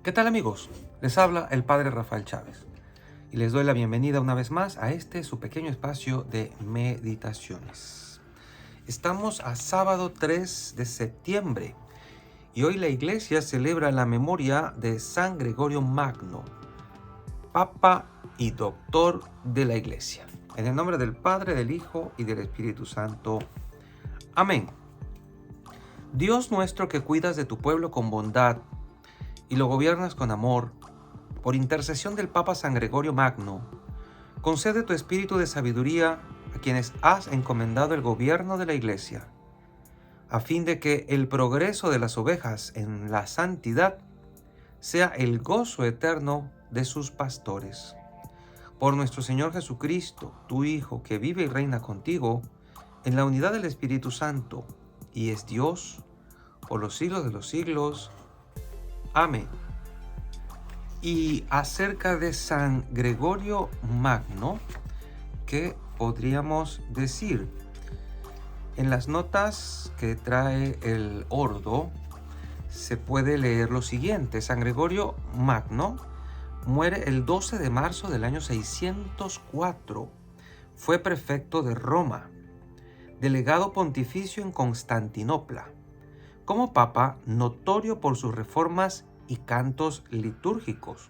¿Qué tal, amigos? Les habla el Padre Rafael Chávez y les doy la bienvenida una vez más a su pequeño espacio de meditaciones. Estamos a sábado 3 de septiembre y hoy la iglesia celebra la memoria de San Gregorio Magno, Papa y Doctor de la Iglesia. En el nombre del Padre, del Hijo y del Espíritu Santo. Amén. Dios nuestro, que cuidas de tu pueblo con bondad y lo gobiernas con amor, por intercesión del Papa San Gregorio Magno, concede tu espíritu de sabiduría a quienes has encomendado el gobierno de la Iglesia, a fin de que el progreso de las ovejas en la santidad sea el gozo eterno de sus pastores. Por nuestro Señor Jesucristo, tu Hijo, que vive y reina contigo en la unidad del Espíritu Santo, y es Dios por los siglos de los siglos. Amén. Y acerca de San Gregorio Magno, ¿qué podríamos decir? En las notas que trae el Ordo se puede leer lo siguiente. San Gregorio Magno muere el 12 de marzo del año 604. Fue prefecto de Roma, delegado pontificio en Constantinopla. Como papa, notorio por sus reformas y cantos litúrgicos.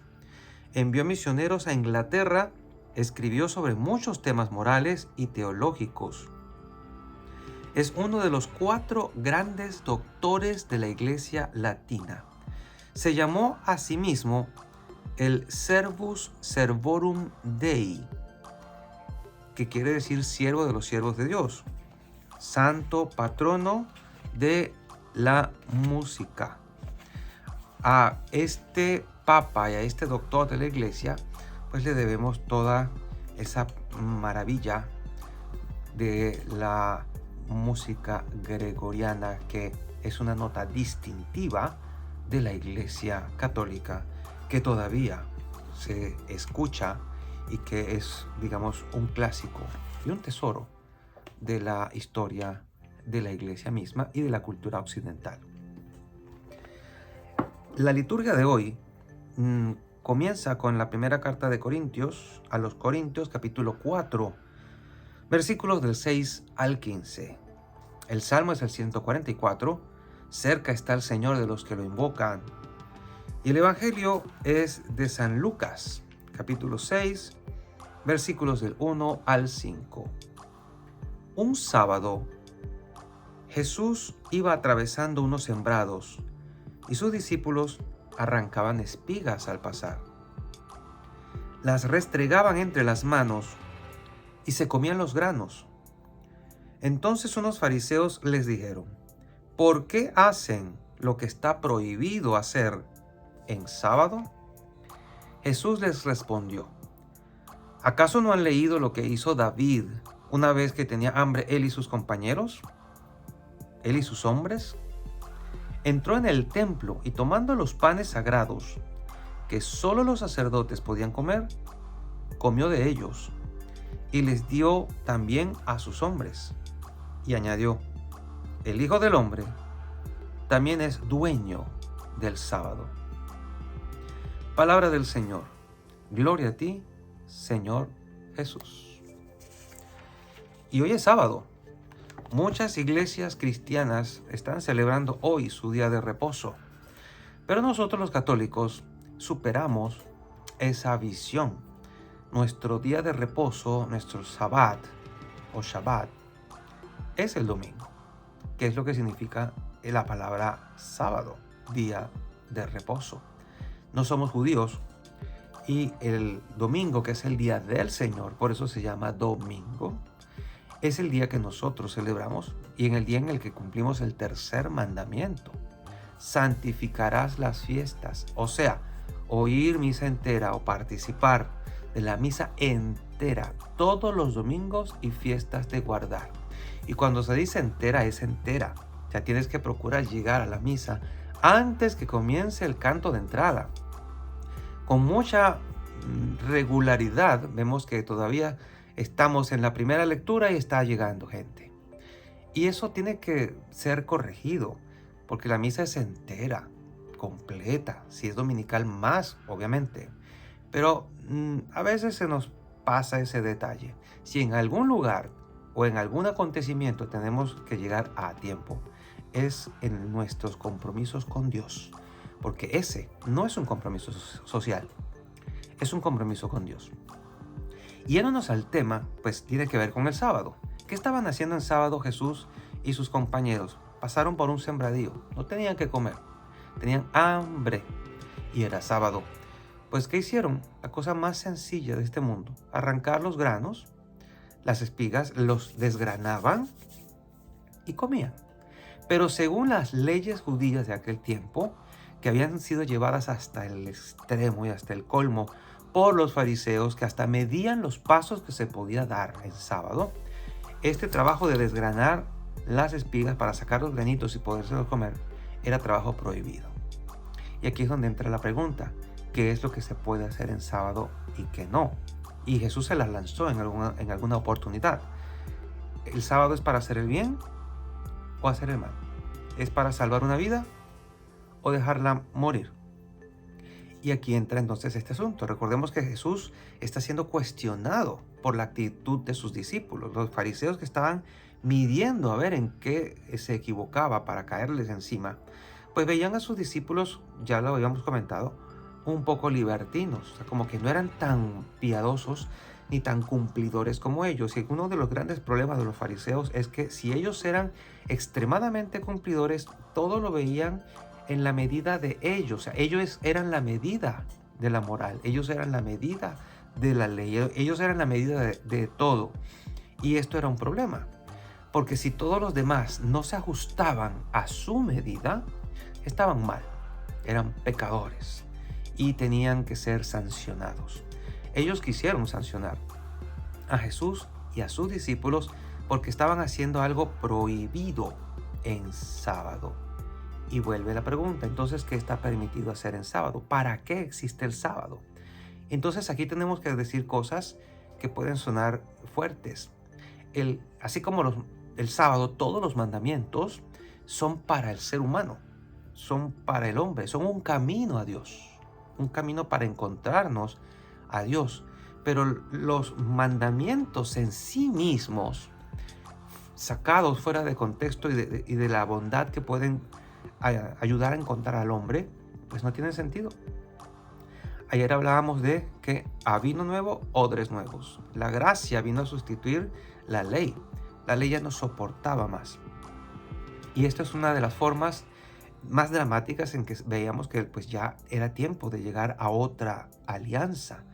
Envió misioneros a Inglaterra, escribió sobre muchos temas morales y teológicos. Es uno de los 4 grandes doctores de la Iglesia latina. Se llamó a sí mismo el Servus Servorum Dei, que quiere decir siervo de los siervos de Dios, santo patrono de la música. A este papa y a este doctor de la Iglesia, pues le debemos toda esa maravilla de la música gregoriana, que es una nota distintiva de la Iglesia católica, que todavía se escucha y que es, digamos, un clásico y un tesoro de la historia de la Iglesia misma y de la cultura occidental. La liturgia de hoy comienza con la primera carta de Corintios, a los Corintios, capítulo 4, versículos del 6 al 15. El salmo es el 144, cerca está el Señor de los que lo invocan. Y el evangelio es de San Lucas, capítulo 6, versículos del 1 al 5. Un sábado, Jesús iba atravesando unos sembrados y sus discípulos arrancaban espigas al pasar. Las restregaban entre las manos y se comían los granos. Entonces unos fariseos les dijeron: ¿por qué hacen lo que está prohibido hacer en sábado? Jesús les respondió: ¿acaso no han leído lo que hizo David una vez que tenía hambre, él y sus compañeros? Él y sus hombres. Entró en el templo y, tomando los panes sagrados que solo los sacerdotes podían comer, comió de ellos y les dio también a sus hombres. Y añadió: el Hijo del Hombre también es dueño del sábado. Palabra del Señor. Gloria a ti, Señor Jesús. Y hoy es sábado. Muchas iglesias cristianas están celebrando hoy su día de reposo, pero nosotros los católicos superamos esa visión. Nuestro día de reposo, nuestro Sabbat o Shabbat, es el domingo, que es lo que significa la palabra sábado, día de reposo. No somos judíos y el domingo, que es el día del Señor, por eso se llama domingo, es el día que nosotros celebramos y en el día en el que cumplimos el tercer mandamiento. Santificarás las fiestas, o sea, oír misa entera o participar de la misa entera todos los domingos y fiestas de guardar. Y cuando se dice entera, es entera. Ya tienes que procurar llegar a la misa antes que comience el canto de entrada. Con mucha regularidad vemos que todavía estamos en la primera lectura y está llegando gente. Y eso tiene que ser corregido, porque la misa es entera, completa. Si es dominical, más, obviamente. Pero a veces se nos pasa ese detalle. Si en algún lugar o en algún acontecimiento tenemos que llegar a tiempo, es en nuestros compromisos con Dios. Porque ese no es un compromiso social, es un compromiso con Dios. Yéndonos al tema, pues tiene que ver con el sábado. ¿Qué estaban haciendo en sábado Jesús y sus compañeros? Pasaron por un sembradío, no tenían que comer, tenían hambre y era sábado. Pues ¿qué hicieron? La cosa más sencilla de este mundo, arrancar los granos, las espigas, los desgranaban y comían. Pero según las leyes judías de aquel tiempo, que habían sido llevadas hasta el extremo y hasta el colmo por los fariseos, que hasta medían los pasos que se podía dar en sábado, este trabajo de desgranar las espigas para sacar los granitos y podérselos comer era trabajo prohibido. Y aquí es donde entra la pregunta: ¿qué es lo que se puede hacer en sábado y qué no? Y Jesús se las lanzó en alguna oportunidad. ¿El sábado es para hacer el bien o hacer el mal? ¿Es para salvar una vida o dejarla morir? Y aquí entra entonces este asunto. Recordemos que Jesús está siendo cuestionado por la actitud de sus discípulos. Los fariseos que estaban midiendo a ver en qué se equivocaba para caerles encima, pues veían a sus discípulos, ya lo habíamos comentado, un poco libertinos, o sea, como que no eran tan piadosos ni tan cumplidores como ellos. Y uno de los grandes problemas de los fariseos es que si ellos eran extremadamente cumplidores, todo lo veían en la medida de ellos. O sea, ellos eran la medida de la moral, ellos eran la medida de la ley, ellos eran la medida de todo. Y esto era un problema, porque si todos los demás no se ajustaban a su medida, estaban mal, eran pecadores y tenían que ser sancionados. Ellos quisieron sancionar a Jesús y a sus discípulos porque estaban haciendo algo prohibido en sábado. Y vuelve la pregunta, entonces, ¿qué está permitido hacer en sábado? ¿Para qué existe el sábado? Entonces aquí tenemos que decir cosas que pueden sonar fuertes. Así como el sábado, todos los mandamientos son para el ser humano, son para el hombre, son un camino a Dios, un camino para encontrarnos a Dios. Pero los mandamientos en sí mismos, sacados fuera de contexto y de la bondad que pueden ayudar a encontrar al hombre, pues no tienen sentido. Ayer hablábamos de que a vino nuevo, odres nuevos. La gracia vino a sustituir la ley. La ley ya no soportaba más. Y esta es una de las formas más dramáticas en que veíamos que pues ya era tiempo de llegar a otra alianza.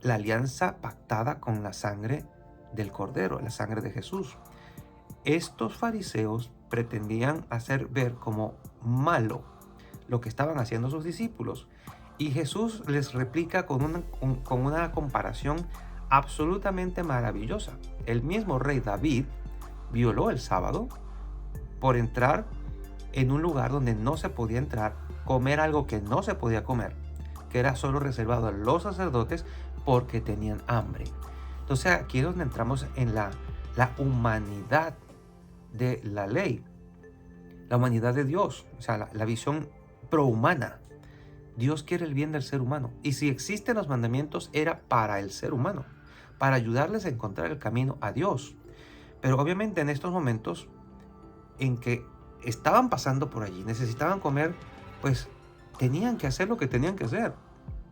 La alianza pactada con la sangre del Cordero, la sangre de Jesús. Estos fariseos pretendían hacer ver como malo lo que estaban haciendo sus discípulos. Y Jesús les replica con una comparación absolutamente maravillosa. El mismo rey David violó el sábado por entrar en un lugar donde no se podía entrar, comer algo que no se podía comer, que era solo reservado a los sacerdotes porque tenían hambre. Entonces aquí es donde entramos en la humanidad de la ley, la humanidad de Dios, o sea, la visión prohumana. Dios quiere el bien del ser humano, y si existen los mandamientos era para el ser humano, para ayudarles a encontrar el camino a Dios. Pero obviamente en estos momentos en que estaban pasando por allí, necesitaban comer, pues tenían que hacer lo que tenían que hacer,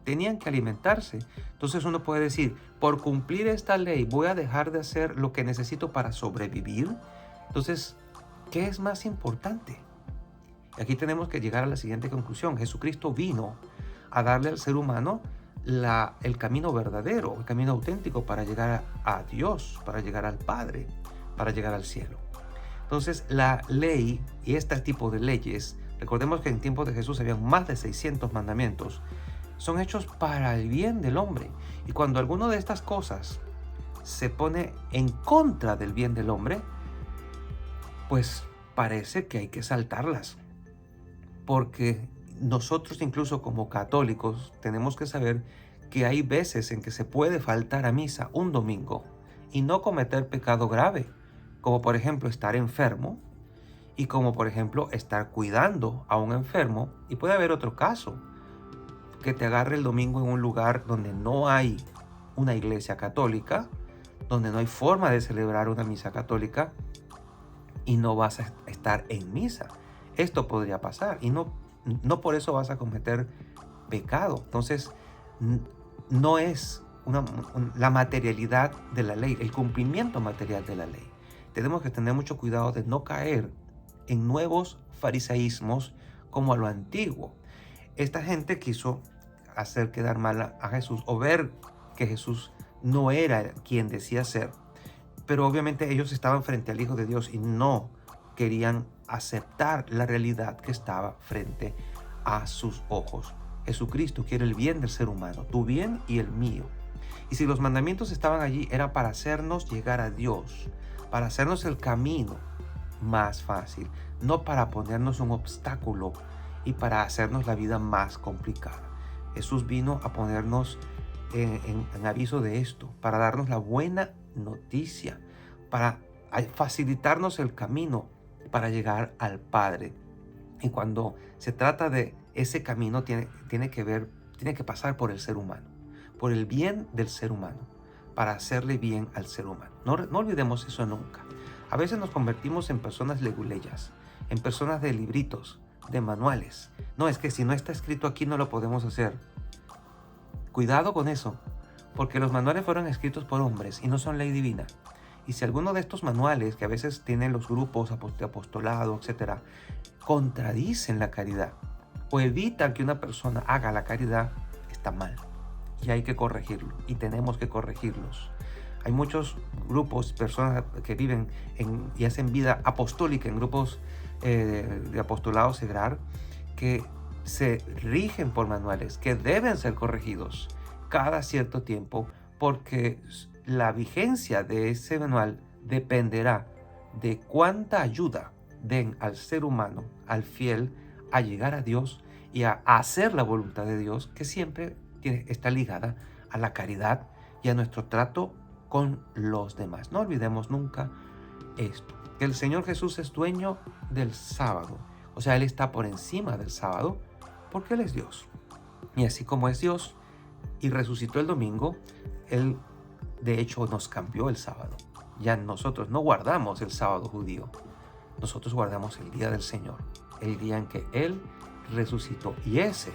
tenían que alimentarse. Entonces uno puede decir, por cumplir esta ley voy a dejar de hacer lo que necesito para sobrevivir. Entonces, ¿qué es más importante? Aquí tenemos que llegar a la siguiente conclusión. Jesucristo vino a darle al ser humano el camino verdadero, el camino auténtico para llegar a Dios, para llegar al Padre, para llegar al cielo. Entonces, la ley y este tipo de leyes, recordemos que en tiempos de Jesús había más de 600 mandamientos, son hechos para el bien del hombre. Y cuando alguna de estas cosas se pone en contra del bien del hombre, pues parece que hay que saltarlas. Porque nosotros incluso como católicos tenemos que saber que hay veces en que se puede faltar a misa un domingo y no cometer pecado grave, como por ejemplo estar enfermo y como por ejemplo estar cuidando a un enfermo. Y puede haber otro caso, que te agarre el domingo en un lugar donde no hay una iglesia católica, donde no hay forma de celebrar una misa católica y no vas a estar en misa. Esto podría pasar y no por eso vas a cometer pecado. Entonces, no es la materialidad de la ley, el cumplimiento material de la ley. Tenemos que tener mucho cuidado de no caer en nuevos fariseísmos como a lo antiguo. Esta gente quiso hacer quedar mal a Jesús o ver que Jesús no era quien decía ser, pero obviamente ellos estaban frente al Hijo de Dios y no querían aceptar la realidad que estaba frente a sus ojos. Jesucristo quiere el bien del ser humano, tu bien y el mío. Y si los mandamientos estaban allí, era para hacernos llegar a Dios, para hacernos el camino más fácil, no para ponernos un obstáculo y para hacernos la vida más complicada. Jesús vino a ponernos en aviso de esto, para darnos la buena noticia, para facilitarnos el camino para llegar al Padre. Y cuando se trata de ese camino, tiene que pasar por el ser humano, por el bien del ser humano, para hacerle bien al ser humano. No olvidemos eso nunca. A veces nos convertimos en personas leguleyas, en personas de libritos, de manuales. No, es que si no está escrito aquí no lo podemos hacer. Cuidado con eso, porque los manuales fueron escritos por hombres y no son ley divina. Y si alguno de estos manuales, que a veces tienen los grupos de apostolado, etc., contradicen la caridad o evitan que una persona haga la caridad, está mal. Y hay que corregirlo, y tenemos que corregirlos. Hay muchos grupos, personas que viven y hacen vida apostólica en grupos de apostolado seglar, que se rigen por manuales que deben ser corregidos cada cierto tiempo, porque la vigencia de ese manual dependerá de cuánta ayuda den al ser humano, al fiel, a llegar a Dios y a hacer la voluntad de Dios, que siempre está ligada a la caridad y a nuestro trato con los demás. No olvidemos nunca esto, que el Señor Jesús es dueño del sábado. O sea, Él está por encima del sábado porque Él es Dios. Y así como es Dios y resucitó el domingo, Él de hecho nos cambió el sábado. Ya nosotros no guardamos el sábado judío. Nosotros guardamos el día del Señor, el día en que Él resucitó. Y ese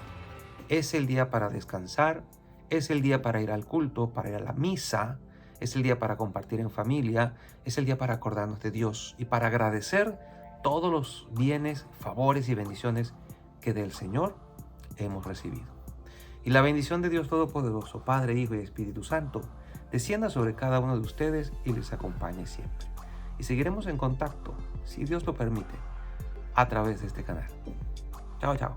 es el día para descansar, es el día para ir al culto, para ir a la misa, es el día para compartir en familia, es el día para acordarnos de Dios y para agradecer todos los bienes, favores y bendiciones que del Señor hemos recibido. Y la bendición de Dios Todopoderoso, Padre, Hijo y Espíritu Santo, descienda sobre cada uno de ustedes y les acompañe siempre. Y seguiremos en contacto, si Dios lo permite, a través de este canal. Chao, chao.